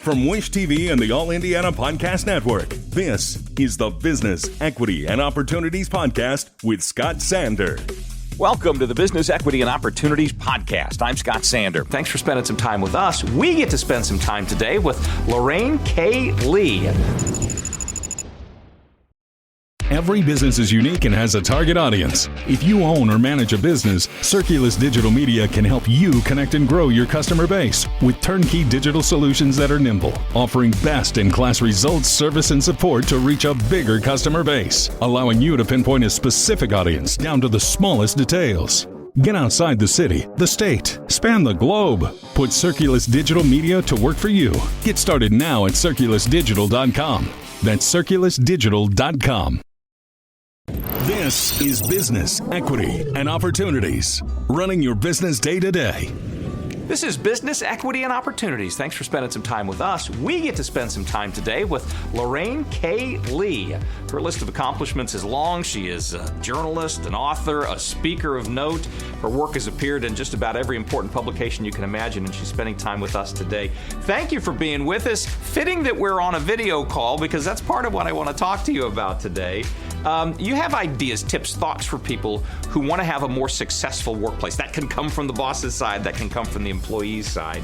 From Wish TV and the All Indiana Podcast Network, this is the Business, Equity, and Opportunities Podcast with Scott Sander. Welcome to the Business, Equity, and Opportunities Podcast. I'm Scott Sander. Thanks for spending some time with us. We get to spend some time today with LORRAINE K. Lee. Every business is unique and has a target audience. If you own or manage a business, Circulus Digital Media can help you connect and grow your customer base with turnkey digital solutions that are nimble, offering best-in-class results, service, and support to reach a bigger customer base, allowing you to pinpoint a specific audience down to the smallest details. Get outside the city, the state, span the globe. Put Circulus Digital Media to work for you. Get started now at circulusdigital.com. That's circulusdigital.com. This is Business, Equity, and Opportunities, running your business day to day. This is Business, Equity, and Opportunities. Thanks for spending some time with us. We get to spend some time today with LORRAINE K. Lee. Her list of accomplishments is long. She is a journalist, an author, a speaker of note. Her work has appeared in just about every important publication you can imagine, and she's spending time with us today. Thank you for being with us. Fitting that we're on a video call, because that's part of what I want to talk to you about today. You have ideas, tips, thoughts for people who want to have a more successful workplace. That can come from the boss's side, that can come from the employee's side,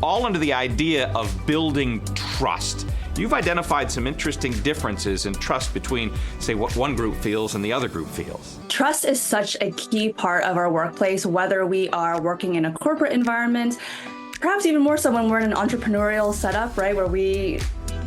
all under the idea of building trust. You've identified some interesting differences in trust between, say, what one group feels and the other group feels. Trust is such a key part of our workplace, whether we are working in a corporate environment, perhaps even more so when we're in an entrepreneurial setup, right, where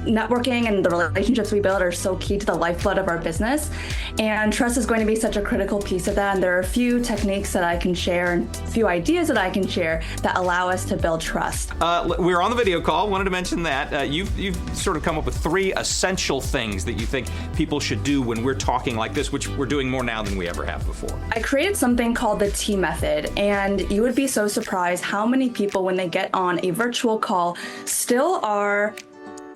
networking and the relationships we build are so key to the lifeblood of our business. And trust is going to be such a critical piece of that. And there are a few techniques that I can share and a few ideas that I can share that allow us to build trust. We're on the video call. Wanted to mention that. You've sort of come up with 3 essential things that you think people should do when we're talking like this, which we're doing more now than we ever have before. I created something called the T method. And you would be so surprised how many people, when they get on a virtual call, still are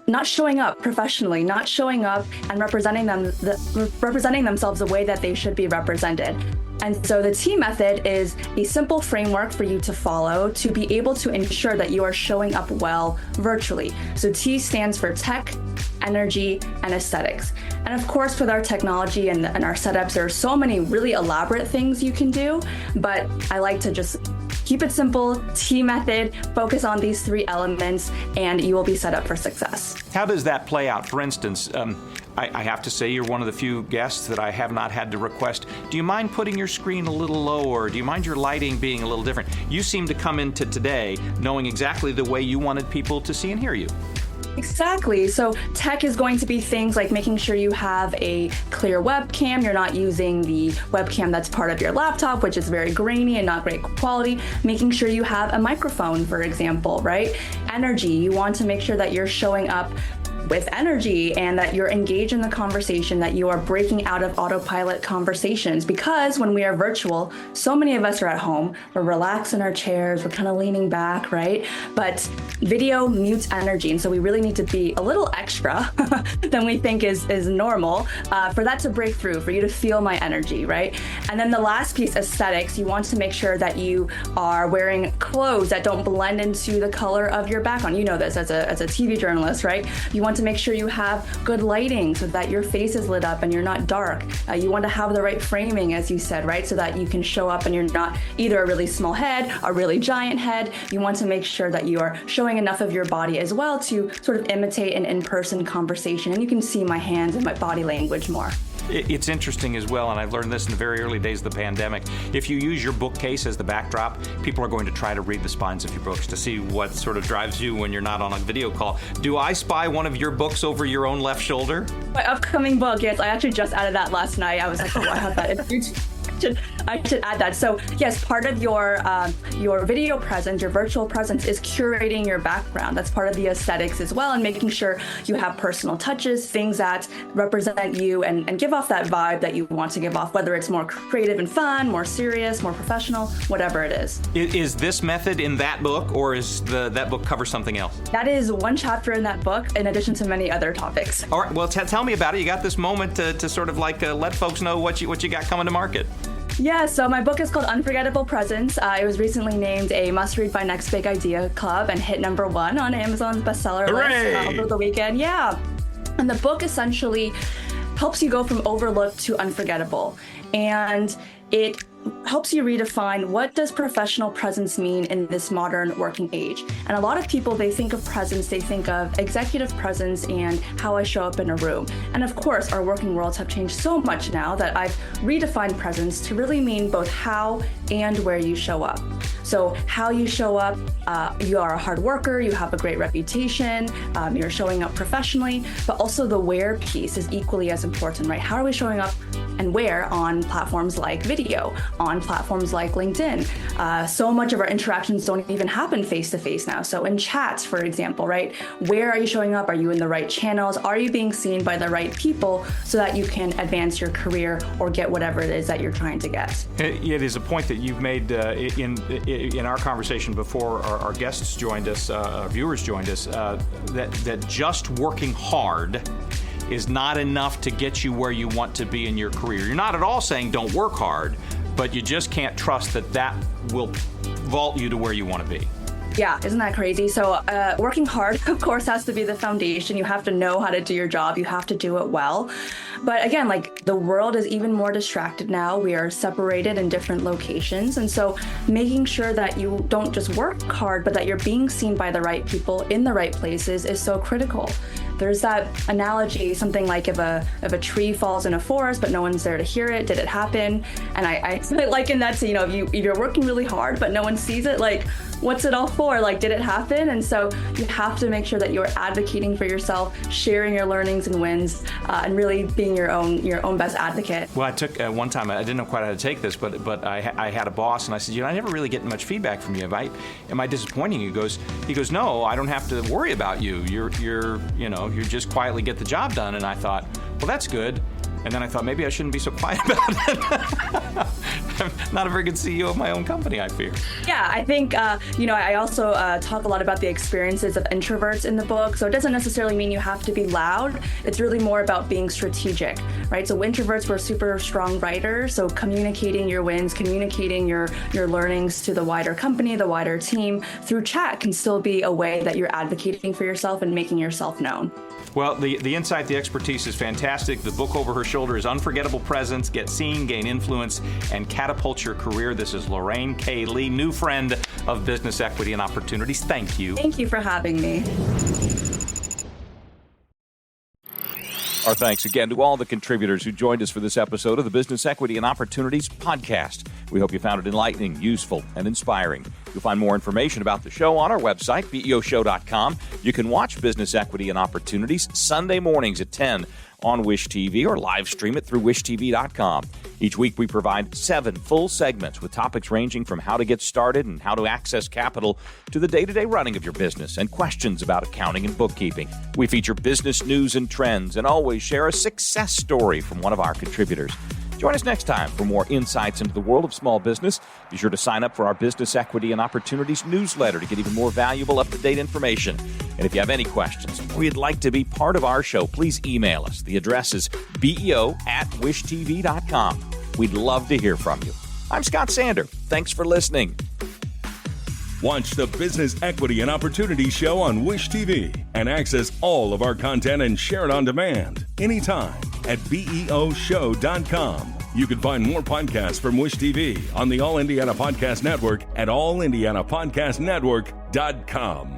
not showing up professionally, not showing up and representing themselves the way that they should be represented. And so the T method is a simple framework for you to follow to be able to ensure that you are showing up well virtually. So T stands for tech, energy, and aesthetics. And of course, with our technology and our setups, there are so many really elaborate things you can do, but I like to just keep it simple, T method, focus on these 3 elements, and you will be set up for success. How does that play out? For instance, I have to say you're one of the few guests that I have not had to request, do you mind putting your screen a little lower? Do you mind your lighting being a little different? You seem to come into today knowing exactly the way you wanted people to see and hear you. Exactly. So tech is going to be things like making sure you have a clear webcam. You're not using the webcam that's part of your laptop, which is very grainy and not great quality. Making sure you have a microphone, for example, right? Energy. You want to make sure that you're showing up with energy and that you're engaged in the conversation, that you are breaking out of autopilot conversations. Because when we are virtual, so many of us are at home, we're relaxed in our chairs, we're kind of leaning back, right? But video mutes energy. And so we really need to be a little extra than we think is normal for that to break through, for you to feel my energy, right? And then the last piece, aesthetics, you want to make sure that you are wearing clothes that don't blend into the color of your background. You know this as a TV journalist, right? You want to make sure you have good lighting so that your face is lit up and you're not dark. You want to have the right framing, as you said, right? So that you can show up and you're not either a really small head, a really giant head. You want to make sure that you are showing enough of your body as well to sort of imitate an in-person conversation. And you can see my hands and my body language more. It's interesting as well, and I've learned this in the very early days of the pandemic. If you use your bookcase as the backdrop, people are going to try to read the spines of your books to see what sort of drives you when you're not on a video call. Do I spy one of your books over your own left shoulder? My upcoming book, yes, I actually just added that last night. I was like, oh, I have that. I should add that. So yes, part of your video presence, your virtual presence, is curating your background. That's part of the aesthetics as well, and making sure you have personal touches, things that represent you and give off that vibe that you want to give off, whether it's more creative and fun, more serious, more professional, whatever it is. Is this method in that book, or is that book cover something else? That is one chapter in that book, in addition to many other topics. All right, well, tell me about it. You got this moment to sort of like let folks know what you got coming to market. Yeah, so my book is called Unforgettable Presence. It was recently named a must-read by Next Big Idea Club and hit #1 on Amazon's bestseller list over the weekend. Yeah. And the book essentially helps you go from overlooked to unforgettable. And it helps you redefine what does professional presence mean in this modern working age. And a lot of people, they think of presence, they think of executive presence and how I show up in a room. And of course, our working worlds have changed so much now that I've redefined presence to really mean both how and where you show up. So how you show up, you are a hard worker, you have a great reputation, you're showing up professionally, but also the where piece is equally as important, right? How are we showing up and where on platforms like video, on platforms like LinkedIn? So much of our interactions don't even happen face-to-face now. So in chats, for example, right? Where are you showing up? Are you in the right channels? Are you being seen by the right people so that you can advance your career or get whatever it is that you're trying to get? It is a point that you've made in our conversation before our guests joined us, our viewers joined us, that just working hard is not enough to get you where you want to be in your career. You're not at all saying don't work hard, but you just can't trust that will vault you to where you want to be. Yeah, isn't that crazy? So working hard, of course, has to be the foundation. You have to know how to do your job. You have to do it well. But again, like the world is even more distracted now. We are separated in different locations. And so making sure that you don't just work hard, but that you're being seen by the right people in the right places is so critical. There's that analogy, something like if a tree falls in a forest, but no one's there to hear it, did it happen? And I liken that to, if you're working really hard, but no one sees it, like, what's it all for? Like, did it happen? And so you have to make sure that you're advocating for yourself, sharing your learnings and wins, and really being your own best advocate. Well, I took one time, I didn't know quite how to take this, but I had a boss, and I said, I never really get much feedback from you. Am I disappointing you? He goes, no, I don't have to worry about you. You just quietly get the job done. And I thought, well, that's good. And then I thought maybe I shouldn't be so quiet about it. I'm not a very good CEO of my own company, I fear. Yeah, I think, I also talk a lot about the experiences of introverts in the book. So it doesn't necessarily mean you have to be loud. It's really more about being strategic, right? So introverts were super strong writers. So communicating your wins, communicating your learnings to the wider company, the wider team through chat can still be a way that you're advocating for yourself and making yourself known. Well, the insight, the expertise is fantastic. The book over her shoulder is Unforgettable Presence, Get Seen, Gain Influence, and Catapult Your Career. This is Lorraine K. Lee, new friend of Business Equity and Opportunities. Thank you. Thank you for having me. Our thanks again to all the contributors who joined us for this episode of the Business Equity and Opportunities podcast. We hope you found it enlightening, useful, and inspiring. You'll find more information about the show on our website, BEOshow.com. You can watch Business Equity and Opportunities Sunday mornings at 10 on Wish TV or live stream it through wishtv.com. Each week we provide 7 full segments with topics ranging from how to get started and how to access capital to the day-to-day running of your business and questions about accounting and bookkeeping. We feature business news and trends and always share a success story from one of our contributors. Join us next time for more insights into the world of small business. Be sure to sign up for our Business Equity and Opportunities newsletter to get even more valuable, up-to-date information. And if you have any questions or you'd like to be part of our show, please email us. The address is beo@wishtv.com. We'd love to hear from you. I'm Scott Sander. Thanks for listening. Watch the Business Equity and Opportunity Show on Wish TV and access all of our content and share it on demand anytime at BEOshow.com. You can find more podcasts from Wish TV on the All Indiana Podcast Network at allindianapodcastnetwork.com.